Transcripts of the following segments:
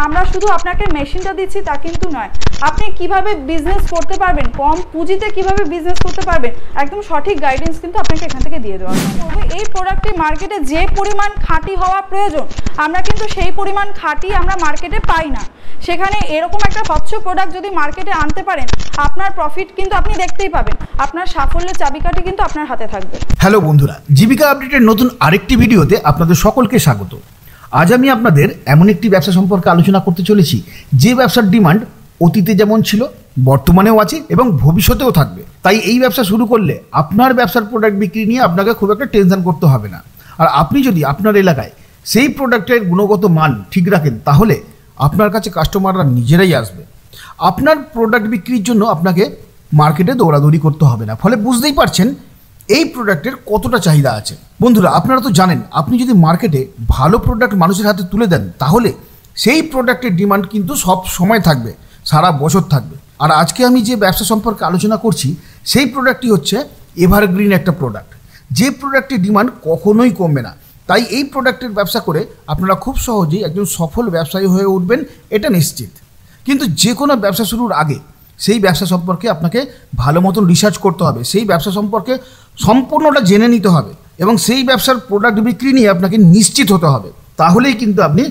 আমরা শুধু আপনাকে মেশিনটা দিচ্ছি তা কিন্তু নয়, আপনি কিভাবে বিজনেস করতে পারবেন, কম পুঁজিতে কিভাবে বিজনেস করতে পারবেন, একদম সঠিক গাইডেন্স কিন্তু আপনাকে এখান থেকে দিয়ে দেওয়া হবে। এই প্রোডাক্টটি মার্কেটে যে পরিমাণ খাঁটি হওয়া প্রয়োজন আমরা কিন্তু সেই পরিমাণ খাঁটি আমরা মার্কেটে পাই না। সেখানে এরকম একটা স্বচ্ছ প্রোডাক্ট যদি মার্কেটে আনতে পারেন আপনার প্রফিট কিন্তু আপনি দেখতেই পাবেন, আপনার সাফল্যের চাবিকাঠি কিন্তু আপনার হাতে থাকবে। হ্যালো বন্ধুরা, জীবিকা আপডেটের নতুন আরেকটি ভিডিওতে আপনাদের সকলকে স্বাগত। আজ আমি আপনাদের এমন একটি ব্যবসা সম্পর্কে আলোচনা করতে চলেছি যে ব্যবসার ডিমান্ড অতীতে যেমন ছিল বর্তমানেও আছে এবং ভবিষ্যতেও থাকবে। তাই এই ব্যবসা শুরু করলে আপনার ব্যবসার প্রোডাক্ট বিক্রি নিয়ে আপনাকে খুব একটা টেনশন করতে হবে না। আর আপনি যদি আপনার এলাকায় সেই প্রোডাক্টের গুণগত মান ঠিক রাখেন তাহলে আপনার কাছে কাস্টমাররা নিজেরাই আসবে। আপনার প্রোডাক্ট বিক্রির জন্য আপনাকে মার্কেটে দৌড়াদৌড়ি করতে হবে না। ফলে বুঝতেই পারছেন এই প্রোডাক্টের কতটা চাহিদা আছে। বন্ধুরা, আপনারা তো জানেন আপনি যদি মার্কেটে ভালো প্রোডাক্ট মানুষের হাতে তুলে দেন তাহলে সেই প্রোডাক্টের ডিমান্ড কিন্তু সব সময় থাকবে, সারা বছর থাকবে। আর আজকে আমি যে ব্যবসা সম্পর্কে আলোচনা করছি সেই প্রোডাক্টটি হচ্ছে এভারগ্রিন একটা প্রোডাক্ট, যে প্রোডাক্টের ডিমান্ড কখনোই কমবে না। তাই এই প্রোডাক্টের ব্যবসা করে আপনারা খুব সহজেই একজন সফল ব্যবসায়ী হয়ে উঠবেন, এটা নিশ্চিত। কিন্তু যে কোনো ব্যবসা শুরুর আগে সেই ব্যবসা সম্পর্কে আপনাকে ভালো মতন রিসার্চ করতে হবে, সেই ব্যবসা সম্পর্কে সম্পূর্ণটা জেনে নিতে হবে এবং সেই ব্যবসার প্রোডাক্ট বিক্রি নিয়ে আপনাকে নিশ্চিত হতে হবে। তাহলেই কিন্তু আপনি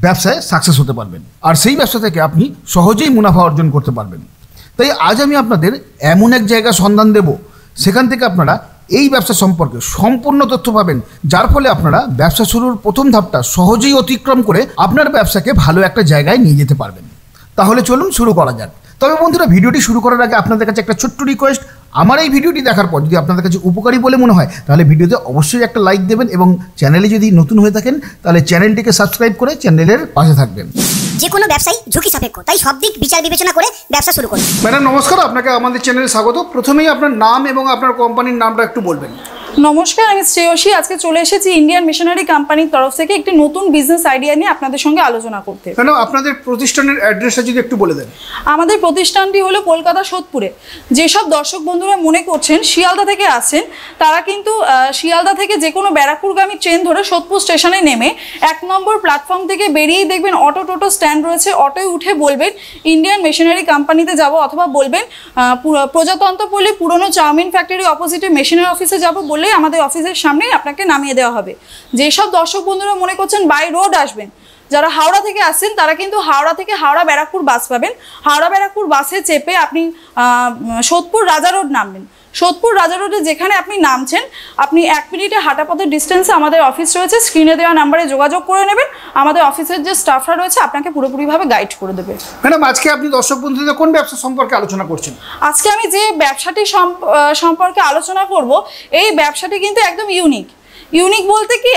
ব্যবসায় সাকসেস হতে পারবেন আর সেই ব্যবসা থেকে আপনি সহজেই মুনাফা অর্জন করতে পারবেন। তাই আজ আমি আপনাদের এমন এক জায়গা সন্ধান দেব সেখান থেকে আপনারা এই ব্যবসা সম্পর্কে সম্পূর্ণ তথ্য পাবেন, যার ফলে আপনারা ব্যবসা শুরুর প্রথম ধাপটা সহজেই অতিক্রম করে আপনার ব্যবসাকে ভালো একটা জায়গায় নিয়ে যেতে পারবেন। তাহলে চলুন শুরু করা যাক। তবে বন্ধুরা, ভিডিওটি শুরু করার আগে আপনাদের কাছে একটা ছোট্ট রিকোয়েস্ট, আমার এই ভিডিওটি দেখার পর যদি আপনাদের কাছে উপকারী বলে মনে হয় তাহলে ভিডিওতে অবশ্যই একটা লাইক দেবেন এবং চ্যানেলে যদি নতুন হয়ে থাকেন তাহলে চ্যানেলটিকে সাবস্ক্রাইব করে চ্যানেলের পাশে থাকবেন। যে কোনো ব্যবসায়ী ঝুঁকি সাপেক্ষ, তাই সব দিক বিচার বিবেচনা করে ব্যবসা শুরু করুন। ম্যাডাম নমস্কার, আপনাকে আমাদের চ্যানেলে স্বাগত। প্রথমেই আপনার নাম এবং আপনার কোম্পানির নামটা একটু বলবেন। নমস্কার, আমি শ্রেয়সী। আজকে চলে এসেছি ইন্ডিয়ান মিশনারি কোম্পানির তরফ থেকে একটি নতুন বিজনেস আইডিয়া নিয়ে আপনাদের সঙ্গে আলোচনা করতে। ম্যাডাম আপনাদের প্রতিষ্ঠানের অ্যাড্রেসটা যদি একটু বলে দেন। আমাদের প্রতিষ্ঠানটি হলো কলকাতা সোদপুরে। যেসব দর্শক বন্ধুরা মনে করছেন শিয়ালদা থেকে আসেন তারা কিন্তু শিয়ালদা থেকে যে কোনো ব্যারাকপুরগামী ট্রেন ধরে সোদপুর স্টেশনে নেমে 1 নম্বর প্ল্যাটফর্ম থেকে বেরিয়েই দেখবেন অটো টোটো স্ট্যান্ড রয়েছে। অটোয় উঠে বলবেন ইন্ডিয়ান মিশনারি কোম্পানিতে যাব, অথবা বলবেন প্রজাতন্ত্রপল্লী পুরনো চাউমিন ফ্যাক্টরি অপোজিটে মেশিনের অফিসে যাব, বললেই আমাদের অফিসের সামনেই আপনাকে নামিয়ে দেওয়া হবে। যেসব দর্শক বন্ধুরা মনে করছেন বাই রোড আসবেন, যারা হাওড়া থেকে আসছেন তারা কিন্তু হাওড়া থেকে হাওড়া ব্যারাকপুর বাস পাবেন। হাওড়া ব্যারাকপুর বাসে চেপে আপনি সোদপুর রাজা রোড নামবেন। সোদপুর রাজা রোডে যেখানে আপনি নামছেন আপনি 1 মিনিটে হাঁটা পথের ডিস্টেন্সে আমাদের অফিস রয়েছে। স্ক্রিনে দেওয়া নাম্বারে যোগাযোগ করে নেবেন, আমাদের অফিসের যে স্টাফরা রয়েছে আপনাকে পুরোপুরিভাবে গাইড করে দেবে। ম্যাডাম আজকে আপনি দর্শক বন্ধুদের কোন ব্যবসা সম্পর্কে আলোচনা করছেন? আজকে আমি যে ব্যবসাটি সম্পর্কে আলোচনা করব এই ব্যবসাটি কিন্তু একদম ইউনিক বলতে কি,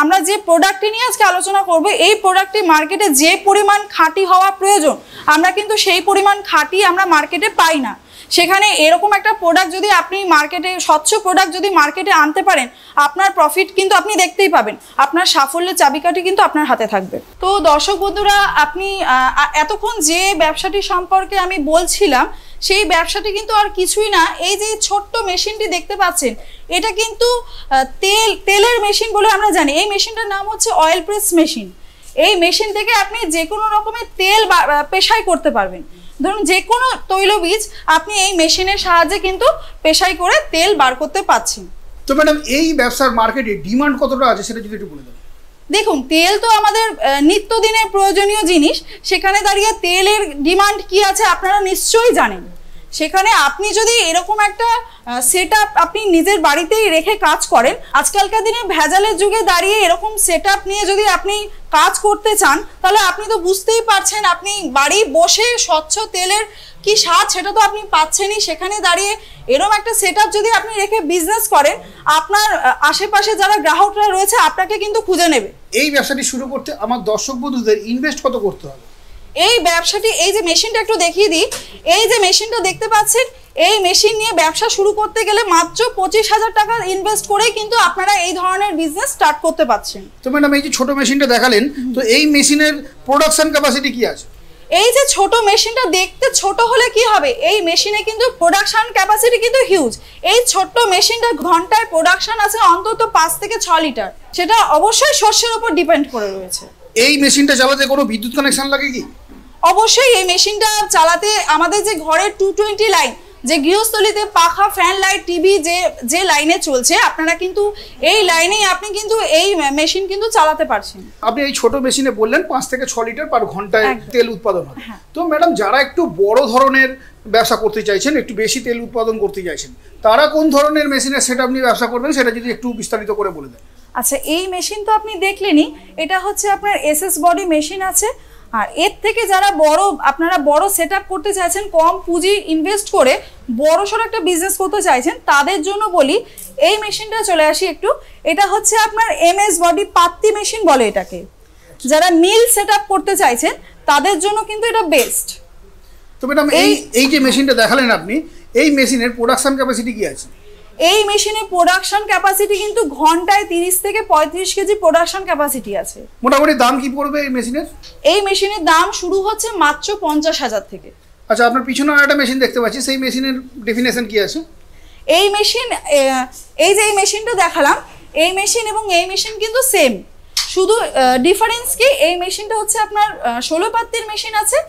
আমরা যে প্রোডাক্টটি নিয়ে আজকে আলোচনা করব এই প্রোডাক্টটি মার্কেটে যে পরিমাণ খাঁটি হওয়া প্রয়োজন আমরা কিন্তু সেই পরিমাণ খাঁটি আমরা মার্কেটে পাই না। সেখানে এরকম একটা প্রোডাক্ট যদি আপনি মার্কেটে স্বচ্ছ প্রোডাক্ট যদি মার্কেটে আনতে পারেন আপনার প্রফিট কিন্তু আপনি দেখতেই পাবেন, আপনার সাফল্যের চাবিকাঠি কিন্তু আপনার হাতে থাকবে। তো দর্শক বন্ধুরা, আপনি এতক্ষণ যে ব্যবসাটি সম্পর্কে আমি বলছিলাম সেই ব্যবসাটি কিন্তু আর কিছুই না। এই যে ছোট্ট মেশিনটি দেখতে পাচ্ছেন এটা কিন্তু তেলের মেশিন বলে আমরা জানি। এই মেশিনটার নাম হচ্ছে অয়েল প্রেস মেশিন। এই মেশিন থেকে আপনি যে কোনো রকমের তেল পেশাই করতে পারবেন। ধরুন যে কোনো তৈলবীজ আপনি এই মেশিনের সাহায্যে কিন্তু পেশাই করে তেল বার করতে পারছেন। তো ম্যাডাম এই ব্যবসার মার্কেটে ডিমান্ড কতটা আছে সেটা যদি একটু বলে দেন। দেখুন, তেল তো আমাদের নিত্যদিনের প্রয়োজনীয় জিনিস, সেখানে দাঁড়িয়ে তেলের ডিমান্ড কি আছে আপনারা নিশ্চয়ই জানেন। সেখানে আপনি যদি এরকম একটা সেটআপ আপনি নিজের বাড়িতেই রেখে কাজ করেন, আজকালকার দিনে ভেজালের যুগে দাঁড়িয়ে এরককম সেটআপ নিয়ে যদি আপনি কাজ করতে চান তাহলে আপনি তো বুঝতেই পারছেন আপনি বাড়ি বসে স্বচ্ছ তেলের কি স্বাদ সেটা তো আপনি পাচ্ছেনই। সেখানে দাঁড়িয়ে এরকম একটা সেটআপ যদি আপনি রেখে বিজনেস করেন আপনার আশেপাশে যারা গ্রাহকরা রয়েছে আপনাকে কিন্তু খুঁজে নেবে। এই ব্যবসাটি শুরু করতে আমার দর্শক বন্ধুদের ইনভেস্ট কত করতে হবে? এই ব্যবসাটি, এই যে মেশিনটা একটু দেখিয়ে দিই, এই যে মেশিনটা দেখতে পাচ্ছেন এই মেশিন নিয়ে ব্যবসা শুরু করতে গেলে মাত্র 25,000 টাকা ইনভেস্ট করেই কিন্তু আপনারা এই ধরনের বিজনেস স্টার্ট করতে পারছেন। তো ম্যাডাম এই যে ছোট মেশিনটা দেখালেন, তো এই মেশিনের প্রোডাকশন ক্যাপাসিটি কি আছে? এই যে ছোট মেশিনটা দেখতে ছোট হলে কি হবে, এই মেশিনে কিন্তু প্রোডাকশন ক্যাপাসিটি কিন্তু হিউজ। এই ছোট্ট মেশিনটা ঘন্টায় প্রোডাকশন আছে অন্তত 5 থেকে 6 লিটার। সেটা অবশ্যই শস্যের উপর ডিপেন্ড করে রয়েছে। এই মেশিনটা চালাতে কোনো বিদ্যুৎ কানেকশন লাগে কি? অবশ্যই এই মেশিনটা চালাতে আমাদের যে ঘরের 220 লাইন, যে গৃহস্থলীতে পাখা, ফ্যান, লাইট, টিভি যে লাইনে চলছে, আপনারা কিন্তু এই লাইনেই আপনি কিন্তু এই মেশিন কিন্তু চালাতে পারছেন। আপনি এই ছোট মেশিনে বললেন 5 থেকে 6 লিটার পার ঘন্টায় তেল উৎপাদন হয়। তো ম্যাডাম, যারা একটু বড় ধরনের ব্যবসা করতে চাইছেন, একটু বেশি তেল উৎপাদন করতে চাইছেন, তারা কোন ধরনের মেশিনের সেটআপ নিয়ে ব্যবসা করবেন সেটা যদি একটু বিস্তারিত করে বলে দেন। আচ্ছা, এই মেশিন তো আপনি দেখলেনই, এটা হচ্ছে আপনার এসএস বডি মেশিন আছে। আর এর থেকে যারা আপনারা বড় সেটআপ করতে চাইছেন, কম পুঁজি ইনভেস্ট করে বড়সড় একটা বিজনেস করতে চাইছেন, তাদের জন্য বলি এই মেশিনটা চলে আসি একটু। এটা হচ্ছে আপনার এমএস বডি পাত্তি মেশিন বলে এটাকে। যারা মিল সেটআপ করতে চাইছেন তাদের জন্য কিন্তু এটা বেস্ট। তো ম্যাডাম, এই যে মেশিনটা দেখালেন আপনি, এই মেশিনের প্রোডাকশন ক্যাপাসিটি কি আছে? এই মেশিনের প্রোডাকশন ক্যাপাসিটি কিন্তু ঘন্টায় 30 থেকে 35 কেজি প্রোডাকশন ক্যাপাসিটি আছে। মোটামুটি দাম কি পড়বে এই মেশিনের? এই মেশিনের দাম শুরু হচ্ছে মাত্র 50,000 থেকে। আচ্ছা, আপনার পিছনে একটা মেশিন দেখতে পাচ্ছি, সেই মেশিনের ডেফিনেশন কি আছে? এই মেশিন, এই যে এই মেশিনটা দেখালাম, এই মেশিন এবং এই মেশিন কিন্তু সেম, শুধু ডিফারেন্স কি, এই মেশিনটা হচ্ছে আপনার 16 পাত্তির মেশিন আছে,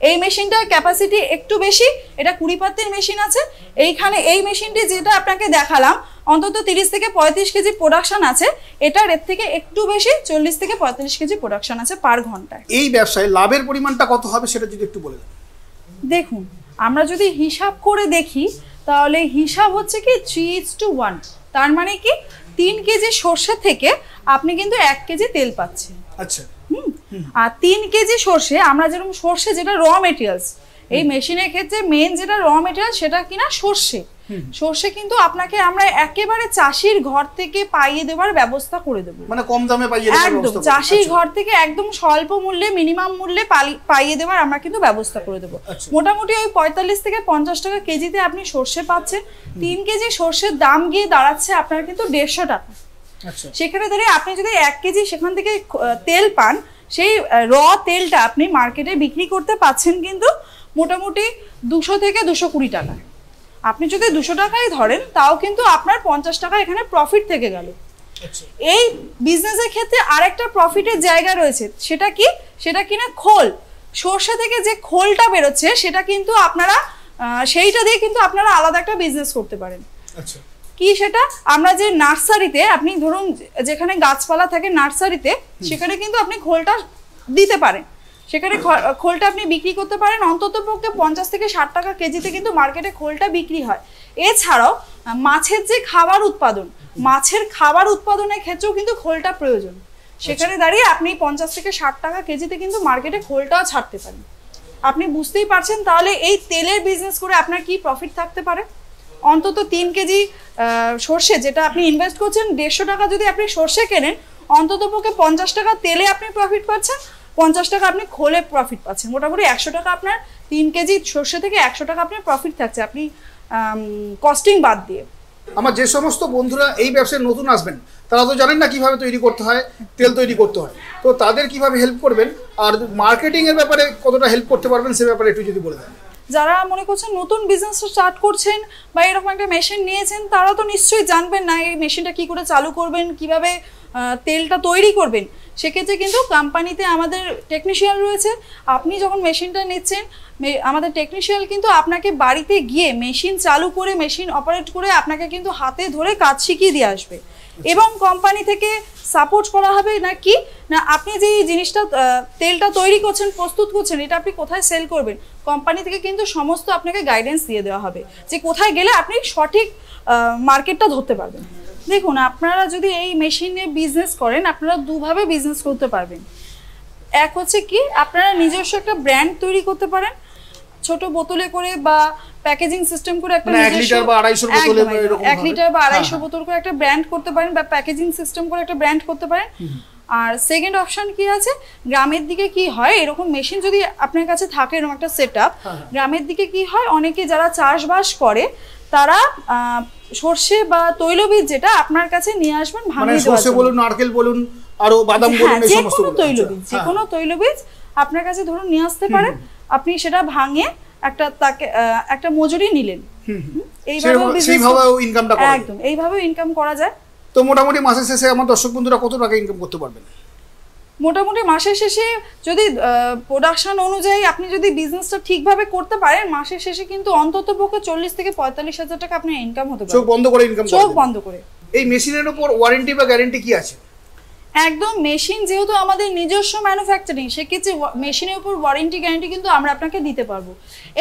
এই মেশিনটার ক্যাপাসিটি একটু বেশি, এটা 20 পাত্তির মেশিন আছে। এইখানে এই মেশিনটি যেটা আপনাকে দেখালাম অন্তত 30 থেকে 35 কেজি প্রোডাকশন আছে, এটার এর থেকে একটু বেশি 40 থেকে 45 কেজি প্রোডাকশন আছে পার ঘন্টায়। এই ব্যবসায় লাভের পরিমাণটা কত হবে সেটা যদি একটু বলে দেন। দেখুন, আমরা যদি হিসাব করে দেখি তাহলে হিসাব হচ্ছে কি 3:1। তার মানে কি 3 কেজি সর্ষে থেকে আপনি কিন্তু 1 কেজি তেল পাচ্ছেন। আচ্ছা। আর 3 কেজি সর্ষে, আমরা যেরকম সর্ষে যেটা র মেটেরিয়ালস, এই মেশিনের ক্ষেত্রে মেন যেটা র মেটেরিয়াল সেটা কিনা সর্ষে। সর্ষে কিন্তু আপনাকে আমরা একেবারে চাষির ঘর থেকে পাইয়ে দেওয়ার ব্যবস্থা করে দেবো, মানে কম দামে পাইয়ে দেওয়ার একদম ব্যবস্থা। চাষির ঘর থেকে একদম স্বল্প মূল্যে, মিনিমাম মূল্যে পাইয়ে দেওয়ার আমরা কিন্তু ব্যবস্থা করে দেবো। মোটামুটি ওই 45 থেকে 50 টাকা কেজিতে আপনি সর্ষে পাচ্ছেন। 3 কেজি সর্ষের দাম গিয়ে দাঁড়াচ্ছে আপনার কিন্তু 150 টাকা। সেখানে দাঁড়িয়ে আপনি যদি 1 কেজি সেখান থেকে তেল পান, সেই র তেলটা আপনি মার্কেটে বিক্রি করতে পাচ্ছেন কিন্তু মোটামুটি 200 থেকে 220 টাকা। আপনি যদি 200 টাকাই ধরেন তাও কিন্তু আপনার 50 টাকা এখানে প্রফিট থেকে গেল। এই বিজনেসের ক্ষেত্রে আরেকটা প্রফিটের জায়গা রয়েছে, সেটা কি, সেটা কিনা খোল। সর্ষে থেকে যে খোলটা বেরোচ্ছে সেটা কিন্তু আপনারা সেইটা দিয়ে কিন্তু আপনারা আলাদা একটা বিজনেস করতে পারেন। কি সেটা, আমরা যে নার্সারিতে, আপনি ধরুন যেখানে গাছপালা থাকে নার্সারিতে, সেখানে কিন্তু আপনি খোলটা দিতে পারেন, সেখানে খোলটা আপনি বিক্রি করতে পারেন অন্তত পক্ষে 50 থেকে 60 টাকা কেজিতে কিন্তু মার্কেটে খোলটা বিক্রি হয়। এছাড়াও মাছের যে খাবার উৎপাদন, মাছের খাবার উৎপাদনের ক্ষেত্রেও কিন্তু খোলটা প্রয়োজন। সেখানে দাঁড়িয়ে আপনি 50 থেকে 60 টাকা কেজিতে কিন্তু মার্কেটে খোলটাও ছাড়তে পারেন। আপনি বুঝতেই পারছেন তাহলে এই তেলের বিজনেস করে আপনার কি প্রফিট থাকতে পারে। অন্তত 3 কেজি সর্ষে যেটা আপনি ইনভেস্ট করছেন, 150 টাকা যদি আপনি সর্ষে কেনেন, অন্তত পক্ষে 50 টাকা তেলে আপনি প্রফিট পাচ্ছেন, 50 টাকা আপনি খোলে প্রফিট পাচ্ছেন। মোটামুটি 100 টাকা আপনার 3 কেজি সর্ষে থেকে 100 টাকা আপনার প্রফিট থাকছে, আপনি কস্টিং বাদ দিয়ে। আমার যে সমস্ত বন্ধুরা এই ব্যবসায় নতুন আসবেন, তারা তো জানেন না কিভাবে তৈরি করতে হয়, তেল তৈরি করতে হয়, তো তাদের কিভাবে হেল্প করবেন আর মার্কেটিং এর ব্যাপারে কতটা হেল্প করতে পারবেন সে ব্যাপারে একটু যদি বলে দেন। যারা মনে করছেন নতুন বিজনেস স্টার্ট করছেন বা এরকম একটা মেশিন নিয়েছেন, তারা তো নিশ্চয়ই জানবেন না এই মেশিনটা কি করে চালু করবেন, কিভাবে তেলটা তৈরি করবেন। সেক্ষেত্রে কিন্তু কোম্পানিতে আমাদের টেকনিশিয়ান রয়েছে। আপনি যখন মেশিনটা নিচ্ছেন, আমাদের টেকনিশিয়ান কিন্তু আপনাকে বাড়িতে গিয়ে মেশিন চালু করে, মেশিন অপারেট করে আপনাকে কিন্তু হাতে ধরে কাজ শিখিয়ে দিয়ে আসবে। এবং কোম্পানি থেকে সাপোর্ট করা হবে না কি না, আপনি যে জিনিসটা তেলটা তৈরি করছেন, প্রস্তুত করছেন, এটা আপনি কোথায় সেল করবেন, কোম্পানি থেকে কিন্তু সমস্ত আপনাকে গাইডেন্স দিয়ে দেওয়া হবে যে কোথায় গেলে আপনি সঠিক মার্কেটটা ধরতে পারবেন। দেখুন, আপনারা যদি এই মেশিনে বিজনেস করেন, আপনারা দুভাবে বিজনেস করতে পারবেন। এক হচ্ছে কি, আপনারা নিজস্ব একটা ব্র্যান্ড তৈরি করতে পারেন, ছোট বোতলে করে বা প্যাকেজিং সিস্টেম করে একটা 1 লিটার বা 250 বোতলে, 1 লিটার বা 250 বোতল করে একটা ব্র্যান্ড করতে পারেন, বা প্যাকেজিং সিস্টেম করে একটা ব্র্যান্ড করতে পারেন। আর সেকেন্ড অপশন কি আছে, গ্রামের দিকে কি হয়, এরকম মেশিন যদি আপনার কাছে থাকে, এরকম একটা সেটআপ, গ্রামের দিকে কি হয়, অনেকে যারা চাষবাস করে তারা সরষে বা তৈলবীজ যেটা আপনার কাছে নিয়ে আসবেন ভাঙিয়ে দেওয়ার জন্য, সরষে বলুন, নারকেল বলুন, আর বাদাম বলুন, এই সমস্ত তৈলবীজ, যে কোনো তৈলবীজ আপনার কাছে ধরুন নিয়ে আসতে পারেন, আপনি সেটা ভাঙে একটা মজুরি নিলেন, এইভাবে ইনকাম করা যায়। তো মোটামুটি মাসের শেষে আমার দর্শক বন্ধুরা কত টাকা ইনকাম করতে পারবেন? মোটামুটি মাসের শেষে যদি প্রোডাকশন অনুযায়ী আপনি যদি বিজনেসটা ঠিকভাবে করতে পারেন, মাসের শেষে কিন্তু অন্তত পক্ষে 40 থেকে 45,000 টাকা আপনার ইনকাম হতে পারে। চোখ বন্ধ করে ইনকাম, চোখ বন্ধ করে। এই মেশিনের উপর ওয়ারেন্টি বা গ্যারান্টি কি আছে? একদম, মেশিন যেহেতু আমাদের নিজস্ব ম্যানুফ্যাকচারিং, সেক্ষেত্রে মেশিনের উপর ওয়ারেন্টি গ্যারান্টি কিন্তু আমরা আপনাকে দিতে পারবো।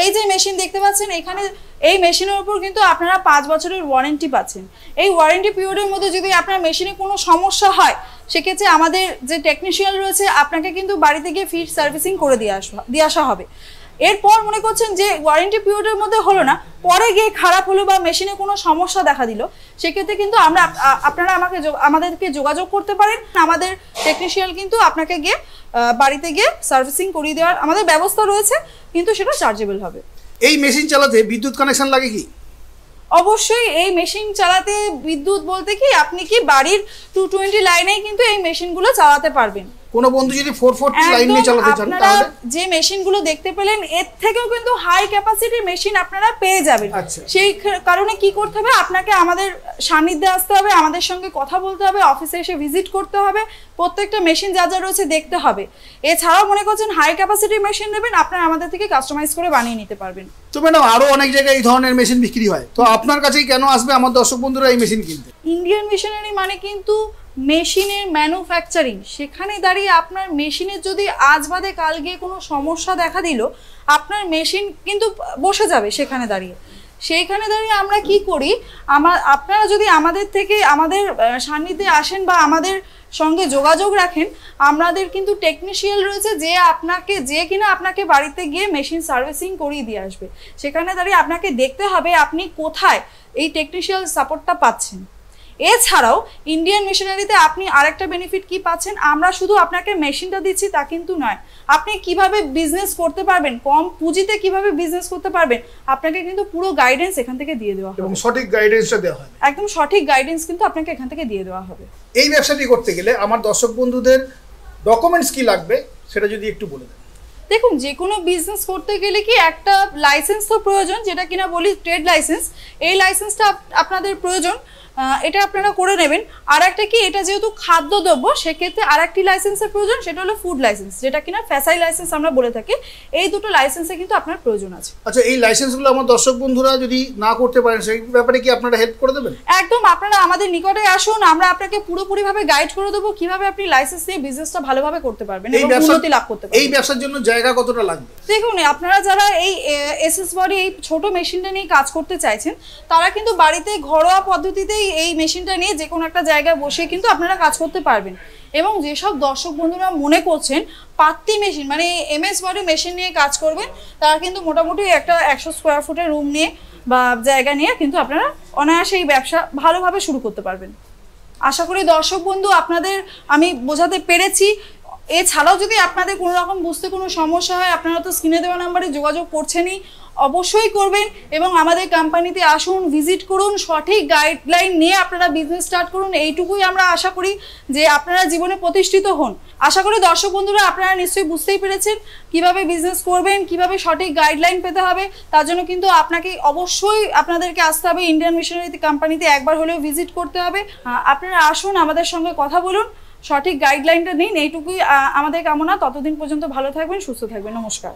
এই যে মেশিন দেখতে পাচ্ছেন এখানে, এই মেশিনের উপর কিন্তু আপনারা 5 বছরের ওয়ারেন্টি পাচ্ছেন। এই ওয়ারেন্টি পিরিয়ডের মধ্যে যদি আপনার মেশিনে কোনো সমস্যা হয়, সেক্ষেত্রে আমাদের যে টেকনিশিয়ান রয়েছে আপনাকে কিন্তু বাড়িতে গিয়ে ফ্রি সার্ভিসিং করে দিয়ে আসা হবে। এরপর মনে করছেন যে ওয়ারেন্টি পিরিয়ডের মধ্যে হলো না, পরে গিয়ে খারাপ হলো বা মেশিনে কোনো সমস্যা দেখা দিল, সেক্ষেত্রে কিন্তু আপনারা আমাদেরকে যোগাযোগ করতে পারেন। আমাদের টেকনিশিয়ান কিন্তু আপনাকে গিয়ে বাড়িতে গিয়ে সার্ভিসিং করিয়ে দেওয়ার আমাদের ব্যবস্থা রয়েছে, কিন্তু সেটা চার্জেবল হবে। এই মেশিন চালাতে বিদ্যুৎ কানেকশন লাগে কি? অবশ্যই। এই মেশিন চালাতে বিদ্যুৎ বলতে কি, আপনি কি বাড়ির 220 লাইনেই কিন্তু এই মেশিনগুলো চালাতে পারবেন। কোনো বন্ধু যদি 440 লাইন নিয়ে চালাতে চান, তাহলে যে মেশিনগুলো দেখতে পেলেন এর থেকেও কিন্তু হাই ক্যাপাসিটির মেশিন আপনারা পেয়ে যাবেন। সেই কারণে কি করতে হবে, আপনাকে আমাদের সান্নিধ্যে আসতে হবে, আমাদের সঙ্গে কথা বলতে হবে, অফিসে এসে ভিজিট করতে হবে, প্রত্যেকটা মেশিন যা যা রয়েছে দেখতে হবে। এছাড়াও মনে করছেন হাই ক্যাপাসিটির মেশিন নেবেন, আপনারা আমাদের থেকে কাস্টমাইজ করে বানিয়ে নিতে পারবেন। তো ম্যাডাম আরো অনেক জায়গায় এই ধরনের মেশিন বিক্রি হয়, তো আপনার কাছেই কেন আসবে আমার দর্শক বন্ধুরা এই মেশিন কিনতে? ইন্ডিয়ান মেশিনারি মানে কিন্তু মেশিনের ম্যানুফ্যাকচারিং। সেখানে দাঁড়িয়ে আপনার মেশিনের যদি আজ বাদে কাল গিয়ে কোনো সমস্যা দেখা দিল, আপনার মেশিন কিন্তু বসে যাবে সেখানে দাঁড়িয়ে। সেইখানে দাঁড়িয়ে আমরা কি করি, আপনারা যদি আমাদের থেকে আমাদের সান্নিধ্যে আসেন বা আমাদের সঙ্গে যোগাযোগ রাখেন, আমাদের কিন্তু টেকনিশিয়ান রয়েছে যে কিনা আপনাকে বাড়িতে গিয়ে মেশিন সার্ভিসিং করিয়ে দিয়ে আসবে। সেখানে দাঁড়িয়ে আপনাকে দেখতে হবে আপনি কোথায় এই টেকনিশিয়াল সাপোর্টটা পাচ্ছেন। এছাড়াও ইন্ডিয়ান মেশিনারিতে আপনি আরেকটা বেনিফিট কি পাচ্ছেন, আমরা শুধু আপনাকে মেশিনটা দিচ্ছি তা কিন্তু নয়, আপনি কিভাবে বিজনেস করতে পারবেন, কম পুঁজিতে কিভাবে বিজনেস করতে পারবেন, আপনাকে কিন্তু পুরো গাইডেন্স এখান থেকে দিয়ে দেওয়া হবে। এবং সঠিক গাইডেন্সটা দেওয়া হবে। একদম সঠিক গাইডেন্স কিন্তু আপনাকে এখান থেকে দিয়ে দেওয়া হবে। এই ব্যবসাটি করতে গেলে আমার দর্শক বন্ধুদের ডকুমেন্টস কি লাগবে সেটা যদি একটু বলে দেন। দেখুন, যে কোনো বিজনেস করতে গেলে কি একটা লাইসেন্স তো প্রয়োজন, যেটা কিনা বলি ট্রেড লাইসেন্স। এই লাইসেন্সটা আপনাদের প্রয়োজন, এটা আপনারা করে নেবেন। আর একটা কি, এটা যেহেতু খাদ্যদ্রব্য, সেক্ষেত্রে আর একটি লাইসেন্সের প্রয়োজন, সেটা হলো ফুড লাইসেন্স, যেটা কিনা ফ্যাসাই লাইসেন্স আমরা বলে থাকি। এই দুটো লাইসেন্সে কিন্তু আপনার প্রয়োজন আছে। আচ্ছা, এই লাইসেন্সগুলো আমার দর্শক বন্ধুরা যদি না করতে পারেন সেই ব্যাপারে কি আপনারা হেল্প করে দেবেন? একদম, আপনারা আমাদের নিকটে আসুন, আমরা আপনাকে পুরোপুরিভাবে গাইড করে দেবো কিভাবে আপনি লাইসেন্স নিয়ে বিজনেসটা ভালোভাবে করতে পারবেন এবং উন্নতি লাভ করতে পারবেন। এই ব্যবসার জন্য জায়গা কতটা লাগবে? দেখুন, আপনারা যারা এই এসএস বডি এই ছোট মেশিনটা নিয়ে কাজ করতে চাইছেন, তারা কিন্তু বাড়িতে ঘরোয়া পদ্ধতিতেই এই মেশিনটা নিয়ে যে কোনো একটা জায়গায় বসে কিন্তু আপনারা কাজ করতে পারবেন। এবং যেসব দর্শক বন্ধুরা মনে করছেন পাত্তি মেশিন মানে এমএস বডি মেশিন নিয়ে কাজ করবেন, তারা কিন্তু মোটামুটি একটা 100 স্কোয়ার ফুটের রুম নিয়ে বা জায়গা নিয়ে কিন্তু আপনারা অনায়াসে এই ব্যবসা ভালোভাবে শুরু করতে পারবেন। আশা করি দর্শক বন্ধু আপনাদের আমি বোঝাতে পেরেছি। এছাড়াও যদি আপনাদের কোনো রকম বুঝতে কোনো সমস্যা হয়, আপনারা তো স্ক্রিনে দেওয়া নাম্বারে যোগাযোগ করছেনই, অবশ্যই করবেন এবং আমাদের কোম্পানিতে আসুন, ভিজিট করুন, সঠিক গাইডলাইন নিয়ে আপনারা বিজনেস স্টার্ট করুন। এইটুকুই আমরা আশা করি যে আপনারা জীবনে প্রতিষ্ঠিত হন। আশা করি দর্শক বন্ধুরা আপনারা নিশ্চয়ই বুঝতেই পেরেছেন কিভাবে বিজনেস করবেন, কিভাবে সঠিক গাইডলাইন পেতে হবে। তার জন্য কিন্তু আপনাকে অবশ্যই আপনাদেরকে আসতে হবে ইন্ডিয়ান মেশিনারি কোম্পানিতে, একবার হলেও ভিজিট করতে হবে। আপনারা আসুন, আমাদের সঙ্গে কথা বলুন, সঠিক গাইডলাইনটা নিন, এইটুকুই আমাদের কামনা। ততদিন পর্যন্ত ভালো থাকবেন, সুস্থ থাকবেন। নমস্কার।